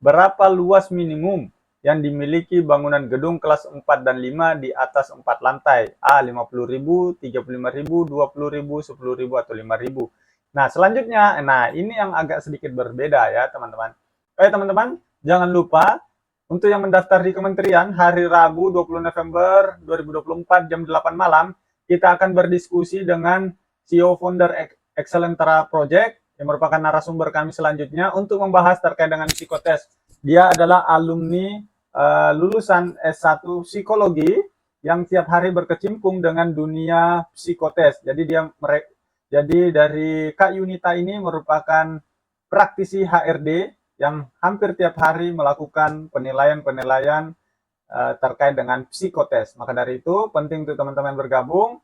berapa luas minimum yang dimiliki bangunan gedung kelas 4 dan 5 di atas 4 lantai? A. 50.000, 35.000, 20.000, 10.000, atau 5.000. Nah, selanjutnya, ini yang agak sedikit berbeda ya, teman-teman. Oke, teman-teman, jangan lupa untuk yang mendaftar di kementerian hari Rabu 20 November 2024 jam 8 malam, kita akan berdiskusi dengan CEO founder Excellentara Project yang merupakan narasumber kami selanjutnya untuk membahas terkait dengan psikotes. Dia adalah alumni lulusan S1 psikologi yang tiap hari berkecimpung dengan dunia psikotes. Jadi dari Kak Yunita ini merupakan praktisi HRD yang hampir tiap hari melakukan penilaian-penilaian terkait dengan psikotes. Maka dari itu penting untuk teman-teman bergabung,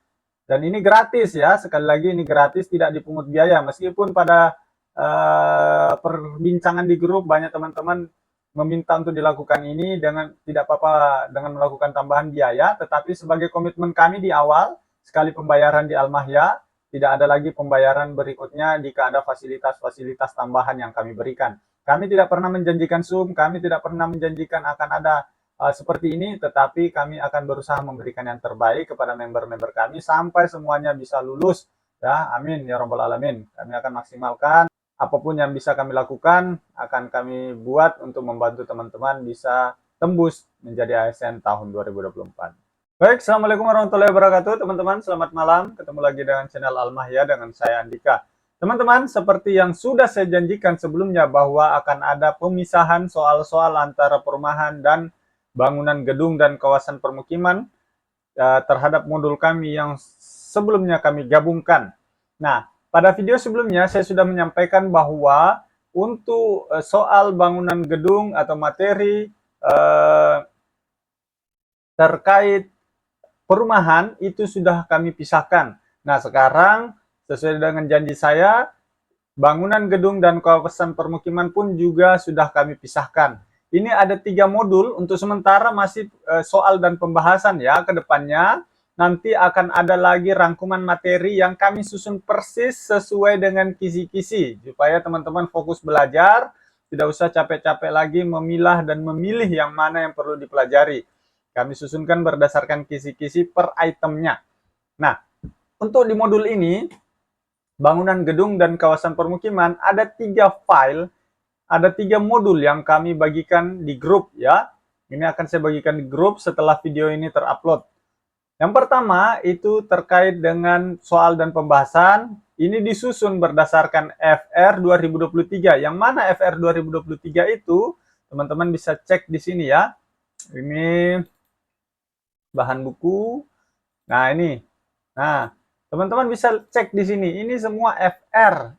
dan ini gratis ya. Sekali lagi ini gratis, tidak dipungut biaya. Meskipun pada perbincangan di grup banyak teman-teman meminta untuk dilakukan ini dengan tidak apa-apa dengan melakukan tambahan biaya, tetapi sebagai komitmen kami di awal, sekali pembayaran di Al-Mahya, tidak ada lagi pembayaran berikutnya jika ada fasilitas-fasilitas tambahan yang kami berikan. Kami tidak pernah menjanjikan Zoom, kami tidak pernah menjanjikan akan ada seperti ini, tetapi kami akan berusaha memberikan yang terbaik kepada member-member kami sampai semuanya bisa lulus. Ya, amin ya robbal alamin. Kami akan maksimalkan apapun yang bisa kami lakukan, akan kami buat untuk membantu teman-teman bisa tembus menjadi ASN tahun 2024. Baik, Assalamualaikum warahmatullahi wabarakatuh, teman-teman. Selamat malam. Ketemu lagi dengan channel Al-Mahya dengan saya Andika. Teman-teman, seperti yang sudah saya janjikan sebelumnya bahwa akan ada pemisahan soal-soal antara perumahan dan bangunan gedung dan kawasan permukiman terhadap modul kami yang sebelumnya kami gabungkan. Nah, pada video sebelumnya saya sudah menyampaikan bahwa untuk soal bangunan gedung atau materi terkait perumahan itu sudah kami pisahkan. Nah, sekarang sesuai dengan janji saya, bangunan gedung dan kawasan permukiman pun juga sudah kami pisahkan. Ini ada 3 modul, untuk sementara masih soal dan pembahasan ya. Ke depannya nanti akan ada lagi rangkuman materi yang kami susun persis sesuai dengan kisi-kisi, supaya teman-teman fokus belajar, tidak usah capek-capek lagi memilah dan memilih yang mana yang perlu dipelajari. Kami susunkan berdasarkan kisi-kisi per itemnya. Nah, untuk di modul ini, bangunan gedung dan kawasan permukiman, ada 3 file, ada 3 modul yang kami bagikan di grup ya. Ini akan saya bagikan di grup setelah video ini terupload. Yang pertama itu terkait dengan soal dan pembahasan. Ini disusun berdasarkan FR 2023. Yang mana FR 2023 itu teman-teman bisa cek di sini ya. Ini bahan buku. Nah, ini. Nah, teman-teman bisa cek di sini. Ini semua FR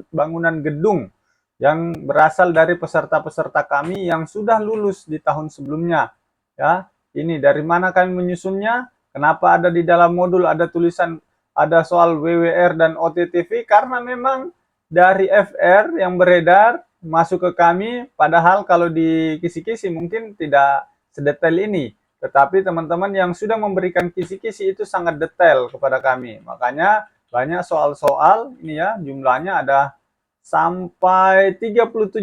bangunan gedung yang berasal dari peserta-peserta kami yang sudah lulus di tahun sebelumnya. Ya, ini dari mana kami menyusunnya? Kenapa ada di dalam modul ada tulisan ada soal WWR dan OTTV? Karena memang dari FR yang beredar masuk ke kami, padahal kalau di kisi-kisi mungkin tidak sedetail ini. Tetapi teman-teman yang sudah memberikan kisi-kisi itu sangat detail kepada kami. Makanya banyak soal-soal ini ya, jumlahnya ada sampai 37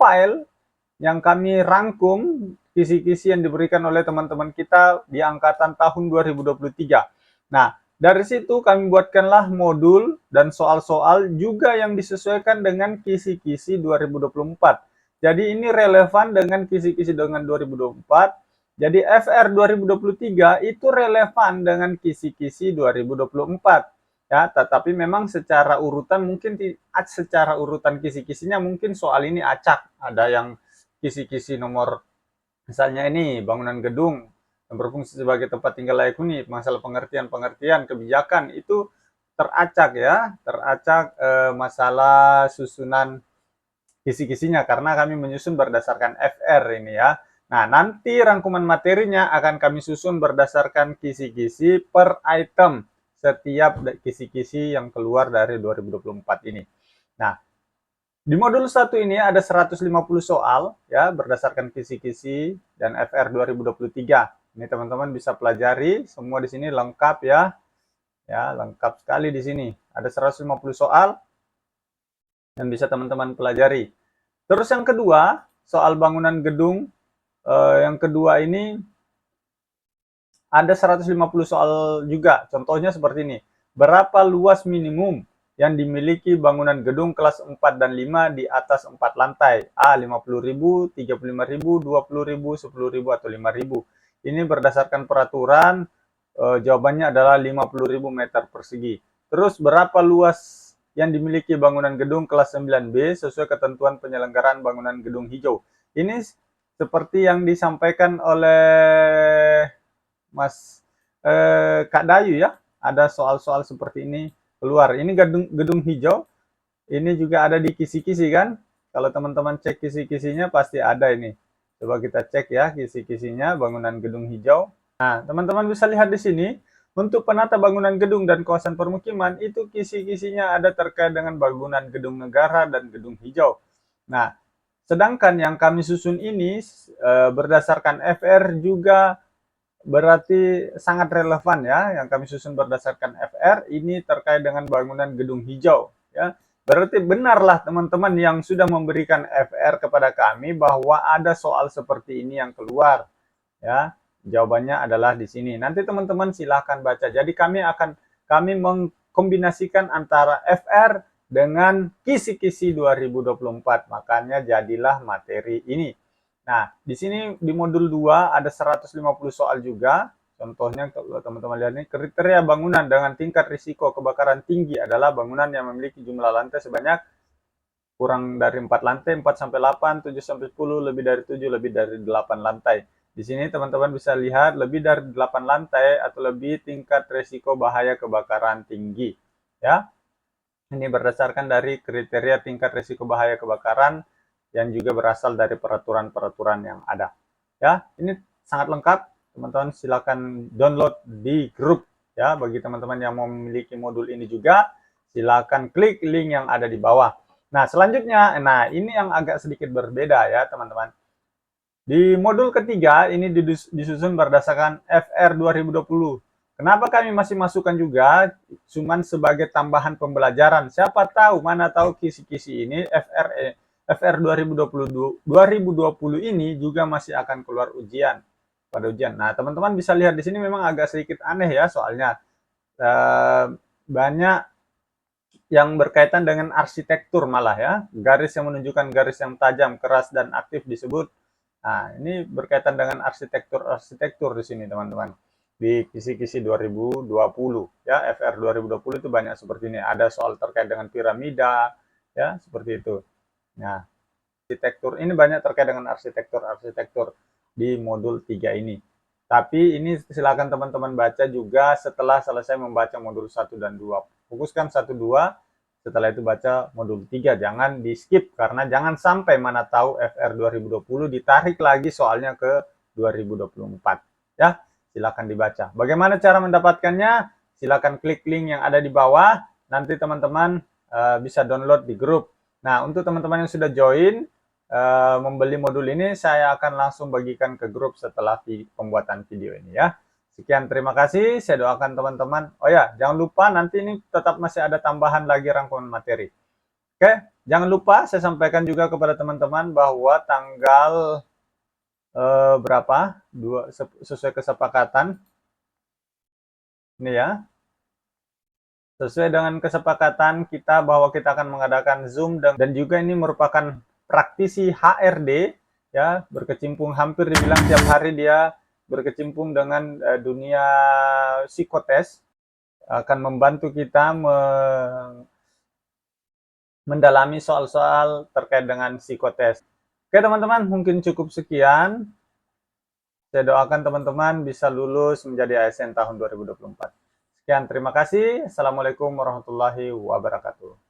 file yang kami rangkum kisi-kisi yang diberikan oleh teman-teman kita di angkatan tahun 2023. Nah, dari situ kami buatkanlah modul dan soal-soal juga yang disesuaikan dengan kisi-kisi 2024. Jadi ini relevan dengan kisi-kisi dengan 2024. Jadi FR 2023 itu relevan dengan kisi-kisi 2024. Ya, tetapi memang secara urutan mungkin secara urutan kisi-kisinya mungkin soal ini acak. Ada yang kisi-kisi nomor misalnya ini bangunan gedung yang berfungsi sebagai tempat tinggal layak huni, masalah pengertian-pengertian kebijakan itu teracak ya, teracak masalah susunan kisi-kisinya karena kami menyusun berdasarkan FR ini ya. Nah, nanti rangkuman materinya akan kami susun berdasarkan kisi-kisi per item setiap kisi-kisi yang keluar dari 2024 ini. Nah, di modul 1 ini ada 150 soal ya berdasarkan kisi-kisi dan FR 2023. Ini teman-teman bisa pelajari, semua di sini lengkap ya. Ya, lengkap sekali di sini. Ada 150 soal yang bisa teman-teman pelajari. Terus yang kedua, soal bangunan gedung, yang kedua ini ada 150 soal juga. Contohnya seperti ini. Berapa luas minimum yang dimiliki bangunan gedung kelas 4 dan 5 di atas 4 lantai? A. 50.000, 35.000, 20.000, 10.000, atau 5.000. Ini berdasarkan peraturan, jawabannya adalah 50.000 meter persegi. Terus berapa luas yang dimiliki bangunan gedung kelas 9B sesuai ketentuan penyelenggaraan bangunan gedung hijau? Ini seperti yang disampaikan oleh Mas Kak Dayu ya, ada soal-soal seperti ini keluar. Ini gedung hijau, ini juga ada di kisi-kisi kan? Kalau teman-teman cek kisi-kisinya pasti ada ini. Coba kita cek ya kisi-kisinya bangunan gedung hijau. Nah, teman-teman bisa lihat di sini, untuk penata bangunan gedung dan kawasan permukiman, itu kisi-kisinya ada terkait dengan bangunan gedung negara dan gedung hijau. Nah, sedangkan yang kami susun ini berdasarkan FR juga berarti sangat relevan ya, yang kami susun berdasarkan FR ini terkait dengan bangunan gedung hijau ya. Berarti benarlah teman-teman yang sudah memberikan FR kepada kami bahwa ada soal seperti ini yang keluar ya. Jawabannya adalah di sini. Nanti teman-teman silahkan baca. Jadi kami mengkombinasikan antara FR dengan kisi-kisi 2024. Makanya jadilah materi ini. Nah, di sini di modul 2 ada 150 soal juga. Contohnya kalau teman-teman lihat ini, kriteria bangunan dengan tingkat risiko kebakaran tinggi adalah bangunan yang memiliki jumlah lantai sebanyak kurang dari 4 lantai, 4 sampai 8, 7 sampai 10, lebih dari 7, lebih dari 8 lantai. Di sini teman-teman bisa lihat lebih dari 8 lantai atau lebih tingkat risiko bahaya kebakaran tinggi. Ya, ini berdasarkan dari kriteria tingkat risiko bahaya kebakaran yang juga berasal dari peraturan-peraturan yang ada. Ya, ini sangat lengkap. Teman-teman silakan download di grup ya. Bagi teman-teman yang mau memiliki modul ini juga, silakan klik link yang ada di bawah. Nah, selanjutnya, ini yang agak sedikit berbeda ya, teman-teman. Di modul ketiga ini disusun berdasarkan FR 2020. Kenapa kami masih masukkan juga cuman sebagai tambahan pembelajaran? Siapa tahu, mana tahu kisi-kisi ini FR 2020 ini juga masih akan keluar ujian pada ujian. Nah, teman-teman bisa lihat di sini memang agak sedikit aneh ya soalnya banyak yang berkaitan dengan arsitektur malah ya. Garis yang menunjukkan garis yang tajam, keras, dan aktif disebut. Nah, ini berkaitan dengan arsitektur di sini teman-teman. Di kisi-kisi 2020 ya, FR 2020 itu banyak seperti ini. Ada soal terkait dengan piramida ya, seperti itu. Nah, arsitektur ini banyak terkait dengan arsitektur di modul 3 ini. Tapi ini silakan teman-teman baca juga setelah selesai membaca modul 1 dan 2. Fokuskan 1 2, setelah itu baca modul 3. Jangan di-skip karena jangan sampai mana tahu FR 2020 ditarik lagi soalnya ke 2024. Ya, silakan dibaca. Bagaimana cara mendapatkannya? Silakan klik link yang ada di bawah. Nanti teman-teman bisa download di grup. Nah, untuk teman-teman yang sudah join membeli modul ini, saya akan langsung bagikan ke grup setelah pembuatan video ini ya. Sekian, terima kasih. Saya doakan teman-teman. Oh ya, jangan lupa nanti ini tetap masih ada tambahan lagi rangkuman materi. Oke, jangan lupa saya sampaikan juga kepada teman-teman bahwa tanggal berapa? Sesuai kesepakatan. Ini ya. Sesuai dengan kesepakatan kita bahwa kita akan mengadakan Zoom dan juga ini merupakan praktisi HRD ya, berkecimpung hampir dibilang tiap hari dia berkecimpung dengan dunia psikotes, akan membantu kita mendalami soal-soal terkait dengan psikotes. Oke teman-teman, mungkin cukup sekian. Saya doakan teman-teman bisa lulus menjadi ASN tahun 2024. Sekian, terima kasih. Assalamualaikum warahmatullahi wabarakatuh.